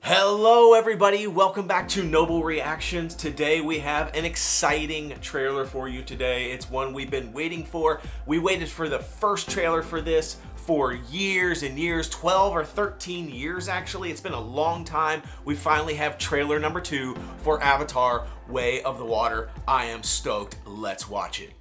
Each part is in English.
Hello everybody, welcome back to Noble Reactions. Today we have an exciting trailer for you today. It's one we've been waiting for. We waited for the first trailer for this for years and years, 12 or 13 years actually. It's been a long time. We finally have trailer number 2 for Avatar: Way of the Water. I am stoked. Let's watch it.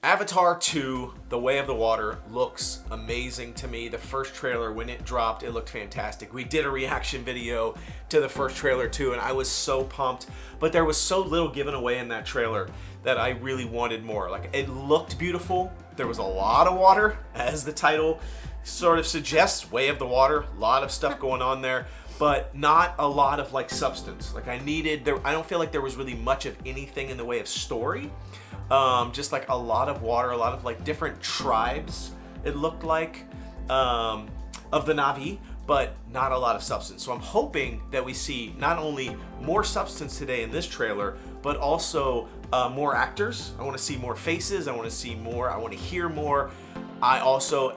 Avatar 2, The Way of the Water, looks amazing to me. The first trailer, when it dropped, it looked fantastic. We did a reaction video to the first trailer too, and I was so pumped. But there was so little given away in that trailer that I really wanted more. Like, it looked beautiful. There was a lot of water, as the title sort of suggests. Way of the Water, a lot of stuff going on there, but not a lot of like substance. Like I don't feel like there was really much of anything in the way of story. Just like a lot of water, a lot of like different tribes, it looked like, of the Na'vi, but not a lot of substance. So I'm hoping that we see not only more substance today in this trailer, but also more actors. I want to see more faces. I want to see more. I want to hear more. I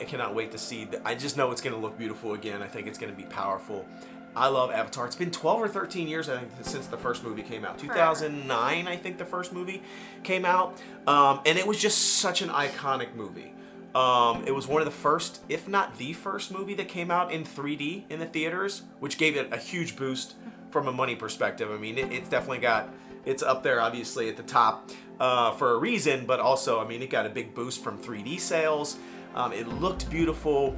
cannot wait to see. I just know it's going to look beautiful again. I think it's going to be powerful. I love Avatar. It's been 12 or 13 years, I think, since the first movie came out. 2009, I think the first movie came out. And it was just such an iconic movie. It was one of the first, if not the first movie that came out in 3D in the theaters, which gave it a huge boost from a money perspective. I mean, it's definitely it's up there, obviously, at the top for a reason, but also, I mean, it got a big boost from 3D sales. It looked beautiful.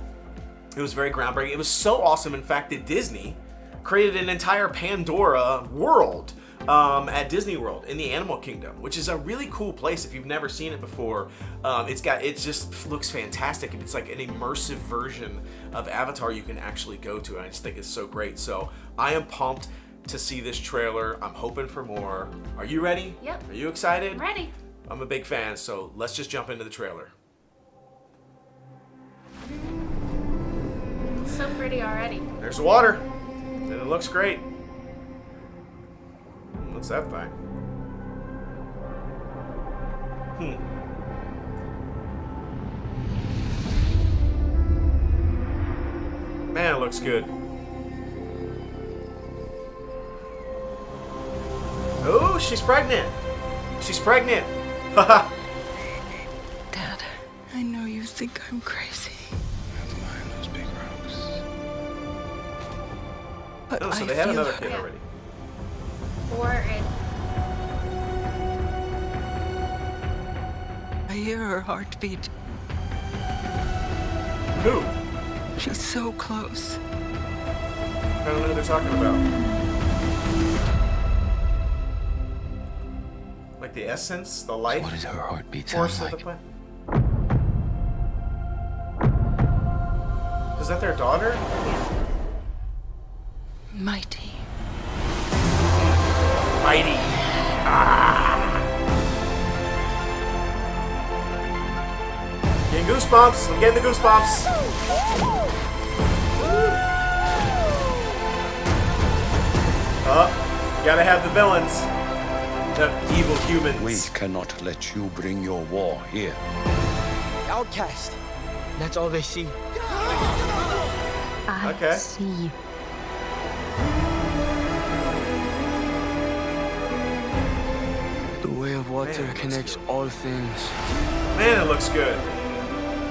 It was very groundbreaking. It was so awesome, in fact, that Disney created an entire Pandora world at Disney World in the Animal Kingdom, which is a really cool place if you've never seen it before. It just looks fantastic. It's like an immersive version of Avatar you can actually go to, and I just think it's so great. So I am pumped to see this trailer. I'm hoping for more. Are you ready? Yep. Are you excited? I'm ready. I'm a big fan, so let's just jump into the trailer. It's so pretty already. There's the water, and it looks great. What's that thing? Man, it looks good. Oh, she's pregnant. She's pregnant. Haha. Dad, I know you think I'm crazy. Those big rocks. But Oh, so I they had feel another her. kid already. I hear her heartbeat. Who? She's so close. I don't know who they're talking about. Like the essence, the life What does her heartbeat sound force of the like? planet. Is that their daughter? Mighty. Mighty. Ah. Getting goosebumps. I'm getting the goosebumps. Oh, gotta have the villains. The evil humans. We cannot let you bring your war here. Outcast. That's all they see. Okay. See. The way of water Man, it looks connects good. all things. Man, it looks good.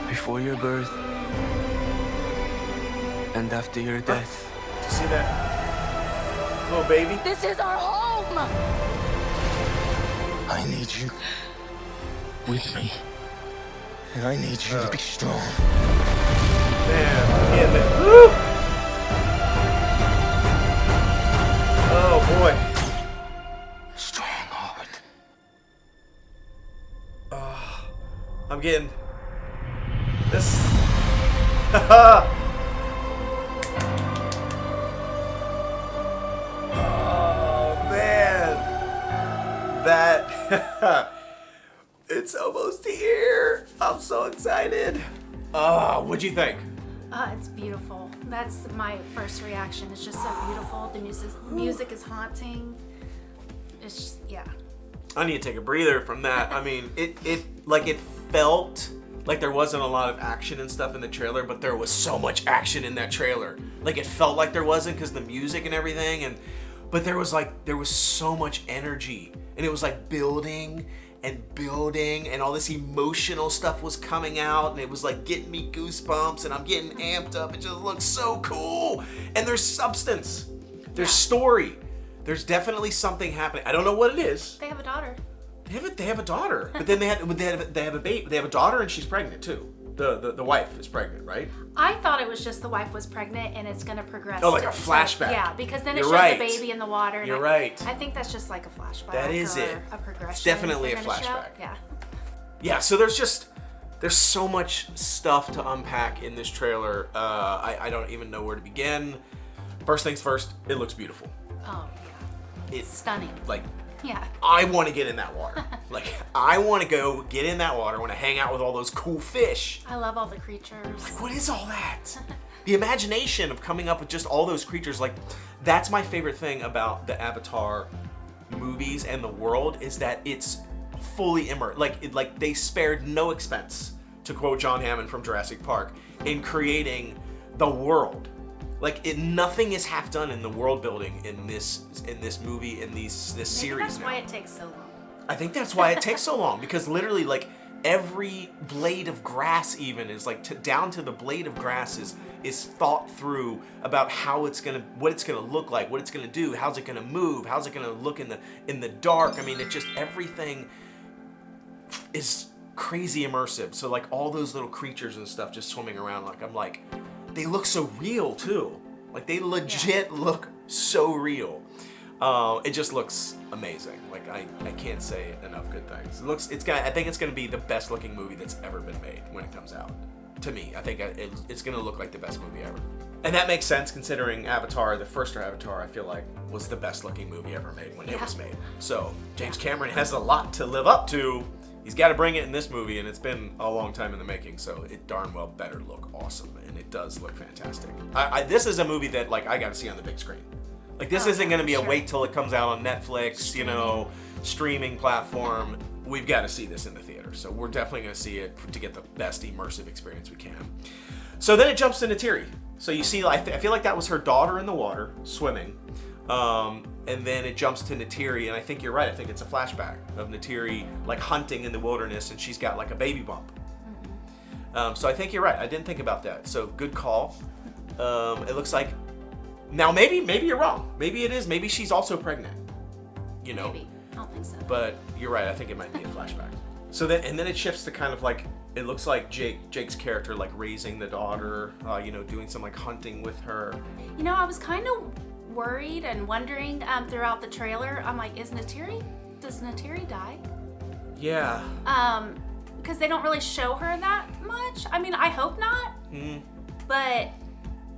Before your birth and after your death. Did you see that little baby? This is our home! I need you with me. And I need you to be strong. Man, yeah, man. Woo! Oh boy. Strong heart. I'm getting this. Oh man, that it's almost here. I'm so excited. What'd you think? It's beautiful. That's my first reaction. It's just so beautiful. The music is haunting. It's just, yeah. I need to take a breather from that. I mean, it felt like there wasn't a lot of action and stuff in the trailer, but there was so much action in that trailer. Like, it felt like there wasn't because the music and everything, but there was so much energy, and it was like building and all this emotional stuff was coming out, and it was like getting me goosebumps, and I'm getting amped up. It just looks so cool. And there's substance, there's story, there's definitely something happening. I don't know what it is. They have a daughter. They have a daughter, but then they have a baby. They have a daughter, and she's pregnant too. The wife is pregnant, right? I thought it was just the wife was pregnant and it's going to progress. Oh, like a flashback. Yeah, because then it You're showed right. the baby in the water. And You're right. I think that's just like a flashback. That is it. A progression. It's definitely a they're gonna show. flashback. Yeah. Yeah, so there's so much stuff to unpack in this trailer. I don't even know where to begin. First things first, it looks beautiful. Oh, yeah. It's stunning. Like, yeah. I want to get in that water. Like, I want to go get in that water. I want to hang out with all those cool fish. I love all the creatures. Like, what is all that? The imagination of coming up with just all those creatures. Like, that's my favorite thing about the Avatar movies and the world, is that it's fully immersed. Like they spared no expense, to quote John Hammond from Jurassic Park, in creating the world. Like, nothing is half done in the world building in this movie, in this series. Maybe that's now. why it takes so long. I think that's why it takes so long, because literally, like, every blade of grass even is like down to the blade of grass is thought through about what it's gonna look like, what it's gonna do, how's it gonna move, how's it gonna look in the dark. I mean, it just, everything is crazy immersive. So like all those little creatures and stuff just swimming around, like, I'm like, they look so real too. Like, they legit look so real. It just looks amazing. Like, I can't say enough good things. I think it's gonna be the best looking movie that's ever been made when it comes out. To me, I think it's gonna look like the best movie ever. And that makes sense considering Avatar, the first Avatar, I feel like was the best looking movie ever made when it was made. So James Cameron has a lot to live up to. He's got to bring it in this movie, and it's been a long time in the making, so it darn well better look awesome, and it does look fantastic. This is a movie that, like, I got to see on the big screen. Like, this isn't going to be a wait till it comes out on Netflix, streaming platform. We've got to see this in the theater, so we're definitely going to see it to get the best immersive experience we can. So then it jumps to Neytiri. So you see, I feel like that was her daughter in the water, swimming. And then it jumps to Neytiri, and I think you're right. I think it's a flashback of Neytiri, like, hunting in the wilderness, and she's got, like, a baby bump. So I think you're right. I didn't think about that. So good call. It looks like... Now, maybe you're wrong. Maybe it is. Maybe she's also pregnant. You know? Maybe. I don't think so. But you're right. I think it might be a flashback. So then it shifts to kind of like... It looks like Jake's character, like, raising the daughter, doing some, like, hunting with her. You know, I was kind of worried and wondering throughout the trailer. I'm like, does Neytiri die? Yeah. Because they don't really show her that much. I mean, I hope not. But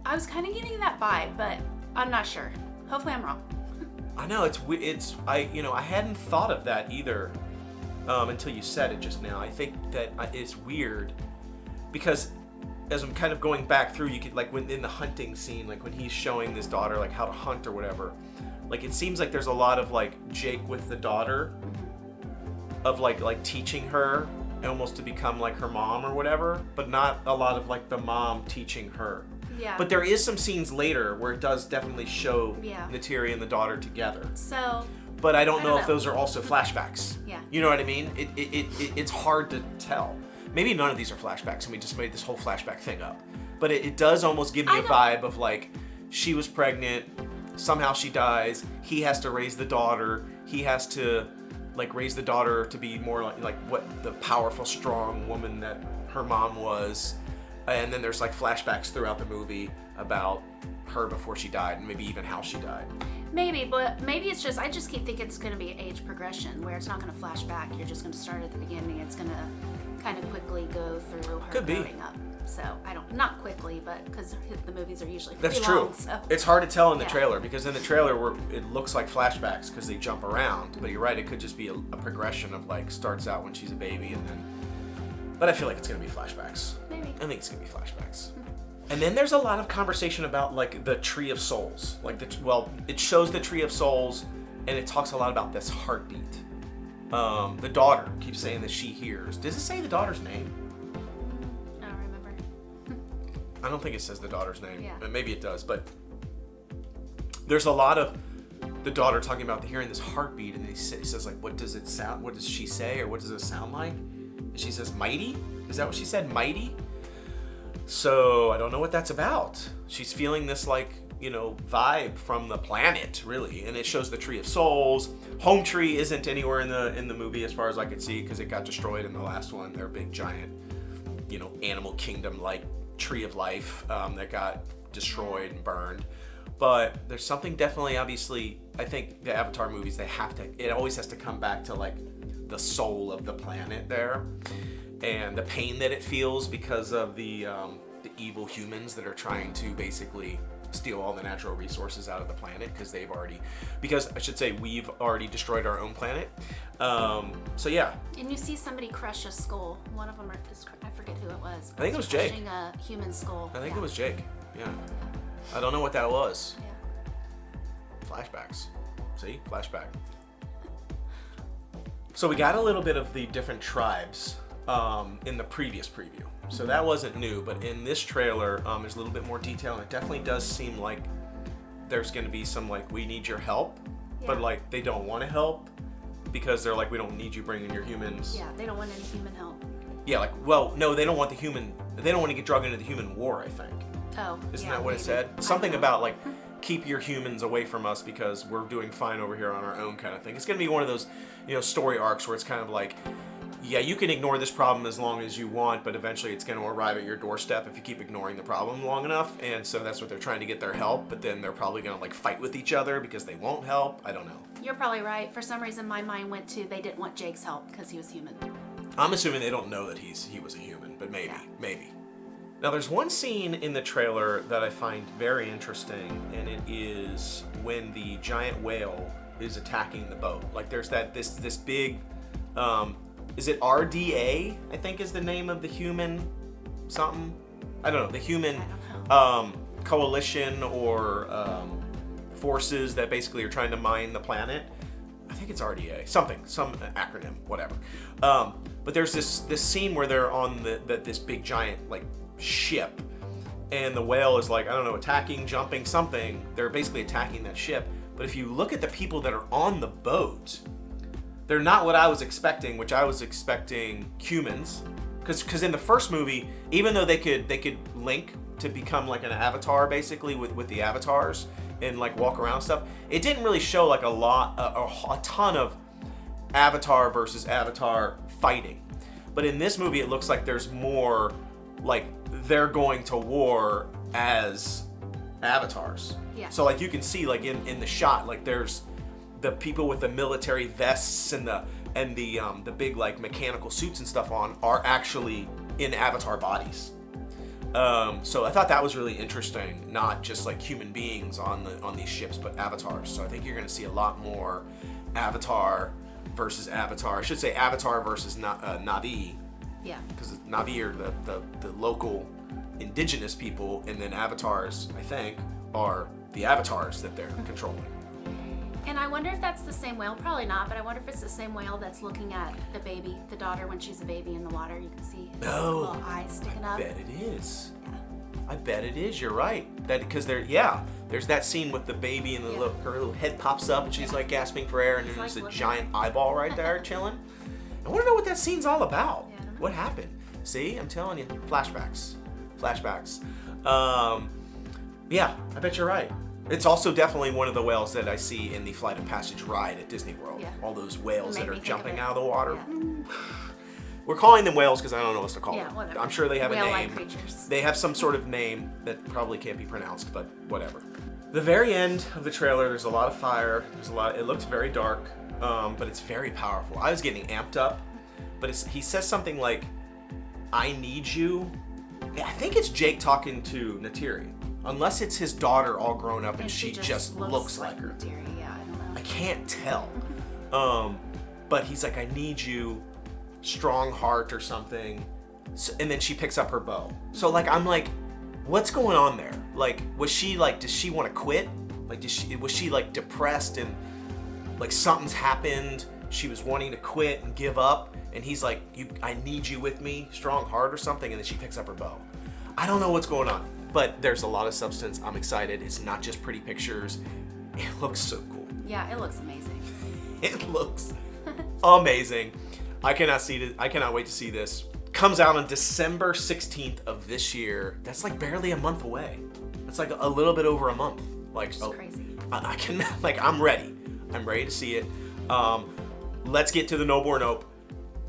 I was kind of getting that vibe, but I'm not sure. Hopefully I'm wrong. I know, I hadn't thought of that either until you said it just now. I think that it's weird because as I'm kind of going back through, you could, like, when in the hunting scene, like when he's showing this daughter, like, how to hunt or whatever, like, it seems like there's a lot of, like, Jake with the daughter of like teaching her almost to become like her mom or whatever, but not a lot of, like, the mom teaching her. Yeah. But there is some scenes later where it does definitely show Neytiri and the daughter together. So. But I don't know if those are also flashbacks. Yeah. You know what I mean? It's hard to tell. Maybe none of these are flashbacks and we just made this whole flashback thing up. But it does almost give me a vibe of, like, she was pregnant, somehow she dies, he has to raise the daughter, he has to, like, raise the daughter to be more like what the powerful, strong woman that her mom was. And then there's, like, flashbacks throughout the movie about her before she died and maybe even how she died. Maybe, but maybe it's just, I just keep thinking it's going to be an age progression where it's not going to flash back. You're just going to start at the beginning. It's going to kind of quickly go through her growing up. So, not quickly, but because the movies are usually pretty long. That's true. So. It's hard to tell in the trailer because in the trailer it looks like flashbacks because they jump around. But you're right, it could just be a progression of, like, starts out when she's a baby and then... But I feel like it's going to be flashbacks. Maybe. I think it's going to be flashbacks. And then there's a lot of conversation about like the Tree of Souls. Like it shows the Tree of Souls, and it talks a lot about this heartbeat. The daughter keeps saying that she hears. Does it say the daughter's name? I don't remember. I don't think it says the daughter's name. Yeah. Maybe it does, but there's a lot of the daughter talking about hearing this heartbeat, and he says like, what does it sound? What does she say, or what does it sound like? And she says, mighty? Is that what she said? Mighty? So I don't know what that's about. She's feeling this like, vibe from the planet, really, and it shows the Tree of Souls. Home Tree isn't anywhere in the movie as far as I could see because it got destroyed in the last one. Their big giant, animal kingdom like Tree of Life that got destroyed and burned. But there's something definitely, obviously, I think the Avatar movies, it always has to come back to like the soul of the planet there, and the pain that it feels because of the evil humans that are trying to basically steal all the natural resources out of the planet because we've already destroyed our own planet. So yeah. And you see somebody crush a skull. One of them, I forget who it was. I think it was Jake. Crushing a human skull. I think it was Jake. Yeah. I don't know what that was. Yeah. Flashbacks. See? Flashback. So we got a little bit of the different tribes in the previous preview. So that wasn't new, but in this trailer, there's a little bit more detail, and it definitely does seem like there's going to be some, like, we need your help, but, like, they don't want to help because they're like, we don't need you bringing your humans. Yeah, they don't want any human help. Yeah, like, well, no, they don't want they don't want to get dragged into the human war, I think. Oh, Isn't that what it said? Something about, like, keep your humans away from us because we're doing fine over here on our own kind of thing. It's going to be one of those, story arcs where it's kind of like, yeah, you can ignore this problem as long as you want, but eventually it's going to arrive at your doorstep if you keep ignoring the problem long enough. And so that's what they're trying to get their help, but then they're probably going to like fight with each other because they won't help. I don't know. You're probably right. For some reason, my mind went to they didn't want Jake's help because he was human. I'm assuming they don't know that he was a human, but maybe. Now there's one scene in the trailer that I find very interesting, and it is when the giant whale is attacking the boat. Like there's this big, is it RDA? I think is the name of the human something. I don't know. The human coalition or forces that basically are trying to mine the planet. I think it's RDA. Some acronym, whatever. But there's this scene where they're on this big giant like ship, and the whale is like, I don't know, attacking, jumping, something. They're basically attacking that ship. But if you look at the people that are on the boat, they're not what I was expecting, which I was expecting humans. Because in the first movie, even though they could link to become like an avatar basically with the avatars and like walk around and stuff, it didn't really show like a ton of avatar versus avatar fighting. But in this movie, it looks like there's more like they're going to war as avatars. Yeah. So like you can see like in the shot, like there's the people with the military vests and the big like mechanical suits and stuff on are actually in avatar bodies. So I thought that was really interesting, not just like human beings on these ships, but avatars. So I think you're going to see a lot more Avatar versus Avatar. I should say Avatar versus Na'vi. Yeah. Because Na'vi are the local indigenous people, and then avatars, I think, are the avatars that they're controlling. And I wonder if that's the same whale. Probably not, but I wonder if it's the same whale that's looking at the baby, the daughter, when she's a baby in the water. You can see little eyes sticking up. I bet it is. Yeah. I bet it is. You're right. Because there's that scene with the baby and her little head pops up and she's like gasping for air, and there's like a giant eyeball right there chilling. I want to know what that scene's all about. Yeah, what happened? See, I'm telling you, flashbacks. Yeah, I bet you're right. It's also definitely one of the whales that I see in the Flight of Passage ride at Disney World. Yeah. All those whales that are jumping out of the water. Yeah. We're calling them whales because I don't know what to call them. Whatever. I'm sure they have a name. Creatures. They have some sort of name that probably can't be pronounced, but whatever. The very end of the trailer, there's a lot of fire. It looks very dark, but it's very powerful. I was getting amped up, but he says something like, "I need you." I think it's Jake talking to Neytiri. Unless it's his daughter all grown up and she just looks like her. Neytiri, yeah, I don't know. I can't tell. But he's like, I need you, strong heart or something. So, and then she picks up her bow. So like, I'm like, What's going on there? Like, was she like, does she want to quit? Like, was she like depressed and like something's happened? She was wanting to quit and give up, and he's like, I need you with me, strong heart or something, and then she picks up her bow. I don't know what's going on, but there's a lot of substance. I'm excited. It's not just pretty pictures. It looks so cool. Yeah, it looks amazing. It looks amazing. I cannot wait to see this. Comes out on December 16th of this year. That's like barely a month away. It's like a little bit over a month. Like, Which is crazy. I'm ready. I'm ready to see it. Let's get to the Noble or Nope.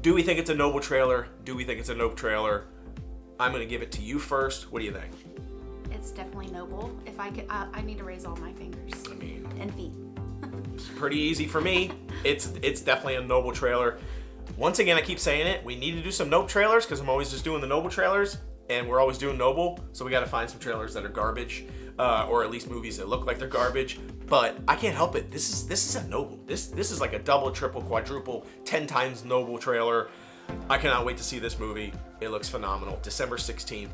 Do we think it's a Noble trailer? Do we think it's a Nope trailer? I'm gonna give it to you first. What do you think? It's definitely noble. If I could, I need to raise all my fingers. I mean, and feet. It's pretty easy for me. It's definitely a Noble trailer. Once again, I keep saying it. We need to do some Nope trailers because I'm always just doing the Noble trailers, and we're always doing Noble. So we got to find some trailers that are garbage, or at least movies that look like they're garbage. But I can't help it. This is a Noble. This is like a double, triple, quadruple, 10 times Noble trailer. I cannot wait to see this movie. It looks phenomenal. December 16th.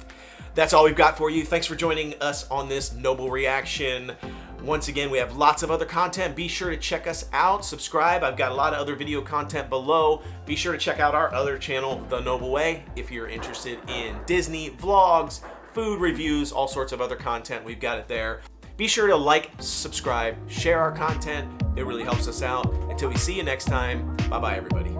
That's all we've got for you. Thanks for joining us on this Noble reaction. Once again, we have lots of other content. Be sure to check us out. Subscribe. I've got a lot of other video content below. Be sure to check out our other channel, The Noble Way, if you're interested in Disney vlogs, food reviews, all sorts of other content. We've got it there. Be sure to like, subscribe, share our content. It really helps us out. Until we see you next time, bye-bye, everybody.